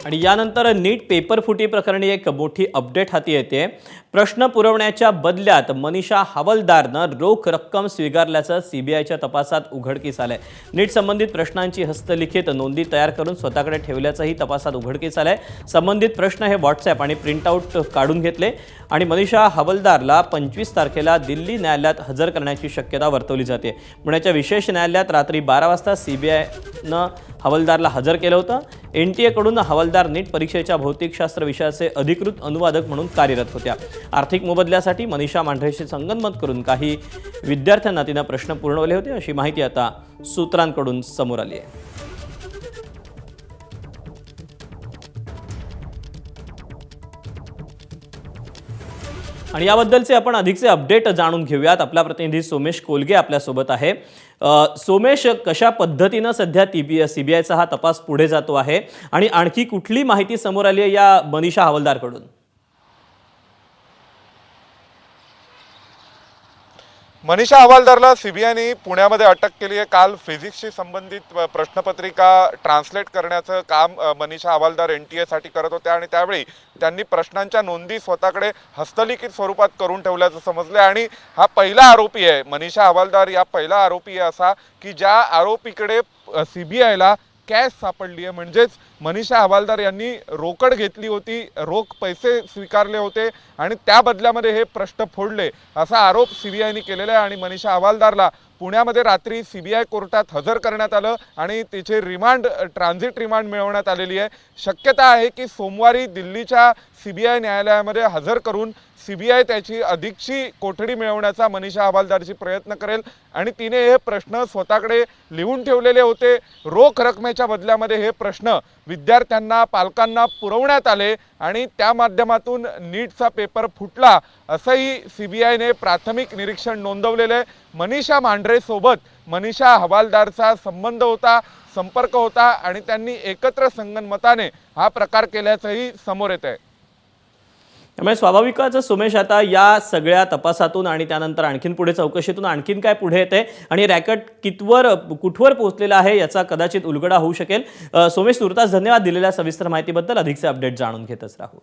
आणि यानंतर नीट पेपर फुटी प्रकरणी एक मोठी अपडेट हाती येते। प्रश्न पुरवण्याच्या बदल्यात मनीषा हवालदारनं रोख रक्कम स्वीकारल्याचं सीबीआयच्या तपासात उघडकीस आलंय। नीट संबंधित प्रश्नांची हस्तलिखित नोंदी तयार करून स्वतःकडे ठेवल्याचंही तपासात उघडकीस आलंय। संबंधित प्रश्न हे व्हॉट्सॲप आणि प्रिंटआउट काढून घेतले आणि मनीषा हवालदारला 25 तारखेला दिल्ली न्यायालयात हजर करण्याची शक्यता वर्तवली जाते। पुण्याच्या विशेष न्यायालयात रात्री 12 वाजता सीबीआयनं हवालदारला हजर केलं होतं। एनटीए कडून हवालदार नीट परीक्षेच्या भौतिकशास्त्र विषयाचे अधिकृत अनुवादक म्हणून कार्यरत होत्या। आर्थिक मोबदल्यासाठी मनीषा मांढरेशी संगनमत करून काही विद्यार्थ्यांना तिने प्रश्न पुरवले होते, अशी माहिती आता सूत्रांकडून समोर आली आहे। आणि याबद्दलचे आपण अधिकचे अपडेट जाणून घेऊयात। आपला प्रतिनिधी सोमेश कोलगे आपल्यासोबत आहे। सोमेश, कशा पद्धतीने सध्या सीबीआयचा हा तपास पुढे जातो आहे आणि आणखी कुठली माहिती समोर आली आहे या मनीषा हवालदारकडून? मनीषा हवालदारला सीबीआयने पुण्यामध्ये अटक केली आहे। काल फिजिक्सशी संबंधित प्रश्नपत्रिका ट्रान्सलेट करण्याचं काम मनीषा हवालदार एनटीए साठी करत होत्या आणि त्यावेळी त्यांनी प्रश्नांच्या नोंदी स्वतःकडे हस्तलिखित स्वरूपात करून ठेवल्याचं समजलं आणि हा पहिला आरोपी आहे। मनीषा हवालदार या पहिला आरोपी आहे असा की ज्या आरोपीकडे सीबीआयला कॅश सापडली आहे, म्हणजेच मनीषा हवालदार यांनी रोकड घेतली होती, रोख पैसे स्वीकारले होते आणि त्या बदल्यामध्ये हे प्रश्न फोडले असा आरोप सीबीआयने केलेला आहे। आणि मनीषा हवालदारला पुण्यामध्ये रात्री सीबीआय कोर्टात हजर करण्यात आलं आणि तिचे ट्रान्झिट रिमांड मिळवण्यात आलेली आहे। शक्यता आहे की सोमवारी दिल्लीच्या सीबीआय न्यायालयामध्ये हजर करून सीबीआय त्याची अधिकची कोठडी मिळवण्याचा मनीषा हवालदारची प्रयत्न करेल आणि तिने हे प्रश्न स्वतःकडे लिहून ठेवलेले होते। रोख रकमेच्या बदल्यामध्ये हे प्रश्न विद्यार्थ्यांना पालकांना पुरवण्यात आले आणि त्या माध्यमातून नीटचा पेपर फुटला असंही सीबीआयने प्राथमिक निरीक्षण नोंदवलेले आहे। मनीषा मांढरेसोबत मनीषा हवालदारचा संबंध होता, संपर्क होता आणि त्यांनी एकत्र संगनमताने हा प्रकार केल्याचंही समोर येत आहे। त्यामुळे स्वाभाविकच सोमेश, आता या सगळ्या तपासातून आणि त्यानंतर आणखीन पुढे चौकशीतून आणखीन काय पुढे येते आणि रॅकेट कुठवर पोहोचलेला आहे याचा कदाचित उलगडा होऊ शकेल। सोमेश, तुर्तास धन्यवाद दिलेल्या सविस्तर माहितीबद्दल। अधिकचे अपडेट जाणून घेतच राहू।